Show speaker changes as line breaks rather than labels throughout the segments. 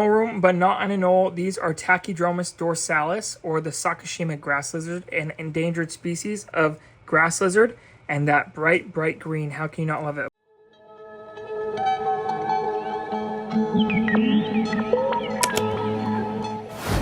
Room, but not an anole. These are Tachydromus dorsalis, or the Sakashima grass lizard, an endangered species of grass lizard. And that bright, bright green, how can you not love it?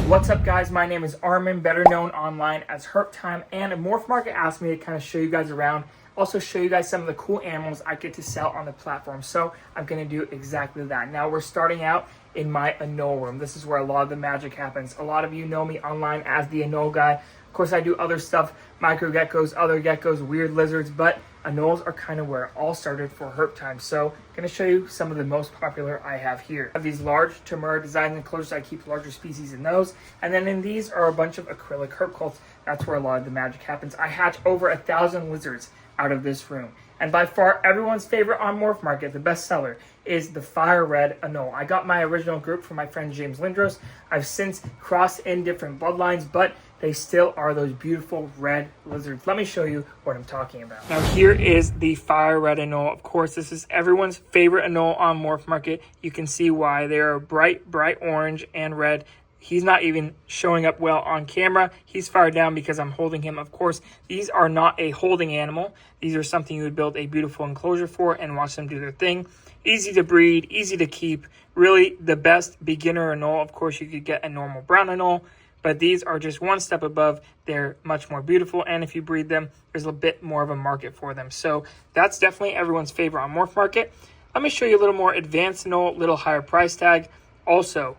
What's up, guys? My name is Armin, better known online as HerpTime, and MorphMarket asked me to kind of show you guys around, also show you guys some of the cool animals I get to sell on the platform. So I'm going to do exactly that. Now we're starting out in my anole room. This is where a lot of the magic happens. A lot of you know me online as the anole guy. Of course, I do other stuff, micro geckos, other geckos, weird lizards, but anoles are kind of where it all started for HerpTime. So I'm going to show you some of the most popular I have here. I have these large Tamura design enclosures. I keep larger species in those. And then in these are a bunch of acrylic herp cults. That's where a lot of the magic happens. I hatch over 1,000 lizards out of this room. And by far, everyone's favorite on MorphMarket, the best seller, is the fire red anole. I got my original group from my friend James Lindros. I've since crossed in different bloodlines, but they still are those beautiful red lizards. Let me show you what I'm talking about. Now here is the fire red anole. Of course, this is everyone's favorite anole on MorphMarket. You can see why. They are bright, bright orange and red. He's not even showing up well on camera. He's fired down because I'm holding him. Of course, these are not a holding animal. These are something you would build a beautiful enclosure for and watch them do their thing. Easy to breed, easy to keep. Really the best beginner anole. Of course, you could get a normal brown anole, but these are just one step above. They're much more beautiful, and if you breed them, there's a bit more of a market for them. So that's definitely everyone's favorite on MorphMarket. Let me show you a little more advanced anole, little higher price tag. Also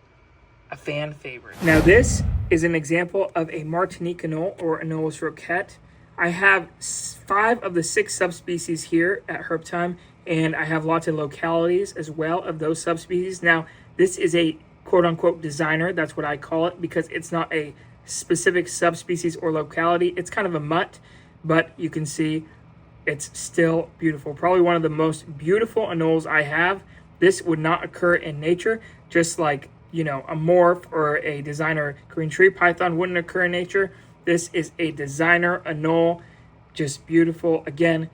a fan favorite. Now this is an example of a Martinique anole, or Anolis roquette. I have 5 of the 6 subspecies here at HerpTime, and I have lots of localities as well of those subspecies. Now this is a quote-unquote designer, that's what I call it, because it's not a specific subspecies or locality. It's kind of a mutt, but you can see it's still beautiful. Probably one of the most beautiful anoles I have. This would not occur in nature, just like, you know, a morph or a designer green tree python wouldn't occur in nature. This is a designer anole, just beautiful. Again,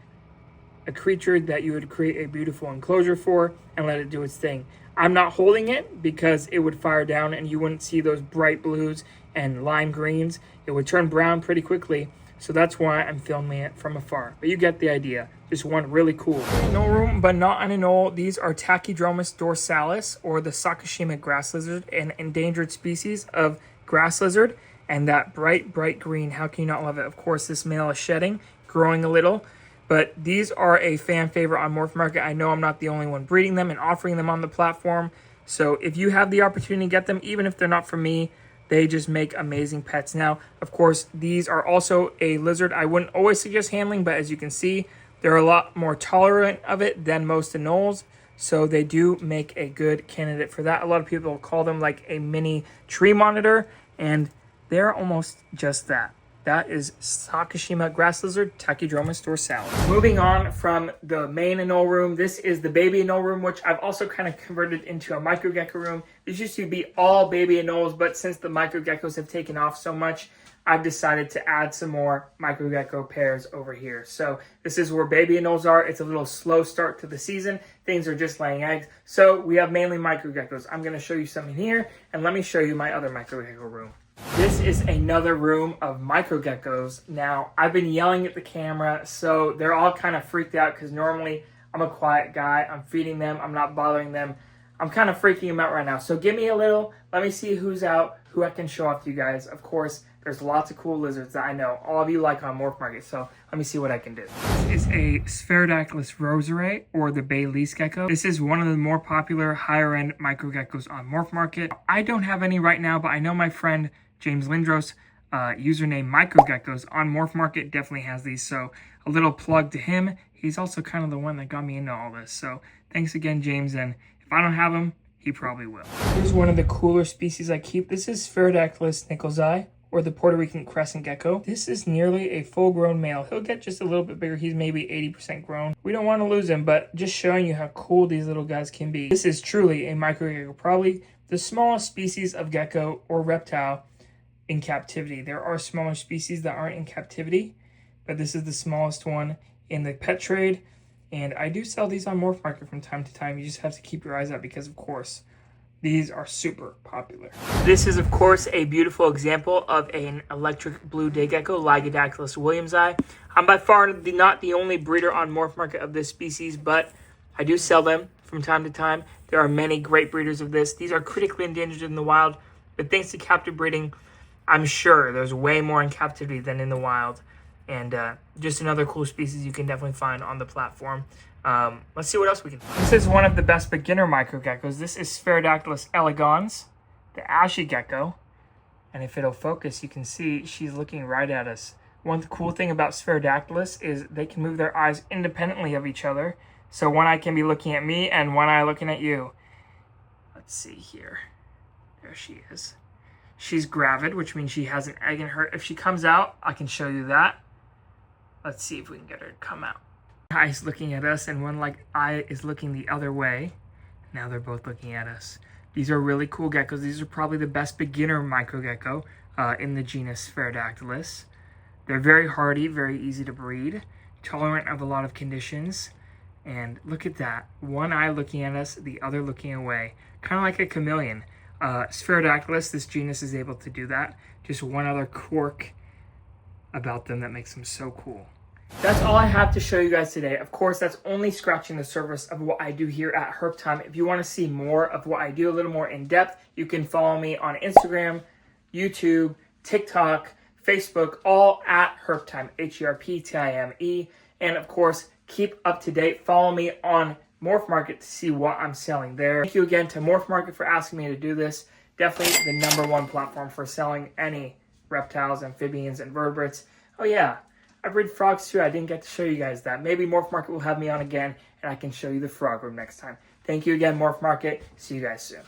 a creature that you would create a beautiful enclosure for and let it do its thing. I'm not holding it because it would fire down and you wouldn't see those bright blues and lime greens. It would turn brown pretty quickly. So that's why I'm filming it from afar. But you get the idea. Just one really cool. Anole room, but not an anole. These are Tachydromus dorsalis, or the Sakashima grass lizard, an endangered species of grass lizard. And that bright, bright green, how can you not love it? Of course, this male is shedding, growing a little. But these are a fan favorite on MorphMarket. I know I'm not the only one breeding them and offering them on the platform. So if you have the opportunity to get them, even if they're not from me, they just make amazing pets. Now, of course, these are also a lizard I wouldn't always suggest handling, but as you can see, they're a lot more tolerant of it than most anoles. So they do make a good candidate for that. A lot of people call them like a mini tree monitor, and they're almost just that. That is Sakashima grass lizard, Tachydromus dorsalis. Moving on from the main anole room, this is the baby anole room, which I've also kind of converted into a micro gecko room. This used to be all baby anoles, but since the micro geckos have taken off so much, I've decided to add some more micro gecko pairs over here. So this is where baby anoles are. It's a little slow start to the season. Things are just laying eggs. So we have mainly micro geckos. I'm going to show you some in here, and let me show you my other micro gecko room. This is another room of micro geckos. Now, I've been yelling at the camera, so they're all kind of freaked out because normally I'm a quiet guy. I'm feeding them. I'm not bothering them. I'm kind of freaking them out right now. So give me a little. Let me see who's out, who I can show off to you guys. Of course, there's lots of cool lizards that I know all of you like on MorphMarket, so let me see what I can do. This is a Spherodactylus rosaray, or the Baylis gecko. This is one of the more popular higher-end micro geckos on MorphMarket. I don't have any right now, but I know my friend James Lindros, username MicroGeckos on MorphMarket, definitely has these. So a little plug to him. He's also kind of the one that got me into all this. So thanks again, James. And if I don't have him, he probably will. Here's one of the cooler species I keep. This is Spherodactylus nicholsi, or the Puerto Rican crescent gecko. This is nearly a full-grown male. He'll get just a little bit bigger. He's maybe 80% grown. We don't want to lose him, but just showing you how cool these little guys can be. This is truly a micro gecko, probably the smallest species of gecko or reptile in captivity. There are smaller species that aren't in captivity, but this is the smallest one in the pet trade. And I do sell these on MorphMarket from time to time. You just have to keep your eyes out because, of course, These are super popular. This is, of course, a beautiful example of an electric blue day gecko, Lygodactylus williamsi. I'm by far not the only breeder on MorphMarket of this species, but I do sell them from time to time. There are many great breeders of this. These are critically endangered in the wild, but thanks to captive breeding, I'm sure there's way more in captivity than in the wild. And just another cool species you can definitely find on the platform. Let's see what else we can find. This is one of the best beginner microgeckos. This is Spherodactylus elegans, the ashy gecko. And if it'll focus, you can see she's looking right at us. One cool thing about Spherodactylus is they can move their eyes independently of each other. So one eye can be looking at me and one eye looking at you. Let's see here. There she is. She's gravid, which means she has an egg in her. If she comes out, I can show you that. Let's see if we can get her to come out. One eye is looking at us and one eye is looking the other way. Now they're both looking at us. These are really cool geckos. These are probably the best beginner microgecko in the genus Spherodactylus. They're very hardy, very easy to breed, tolerant of a lot of conditions. And look at that. One eye looking at us, the other looking away. Kind of like a chameleon. Spherodactylus, this genus, is able to do that. Just one other quirk about them that makes them so cool. That's all I have to show you guys today. Of course, that's only scratching the surface of what I do here at HerpTime. If you want to see more of what I do, a little more in depth, you can follow me on Instagram, YouTube, TikTok, Facebook, all at HerpTime, HerpTime. And of course, keep up to date. Follow me on MorphMarket to see what I'm selling there. Thank you again to MorphMarket for asking me to do this. Definitely the #1 platform for selling any reptiles, amphibians, and invertebrates. Oh yeah, I breed frogs too. I didn't get to show you guys that. Maybe MorphMarket will have me on again and I can show you the frog room next time. Thank you again, MorphMarket. See you guys soon.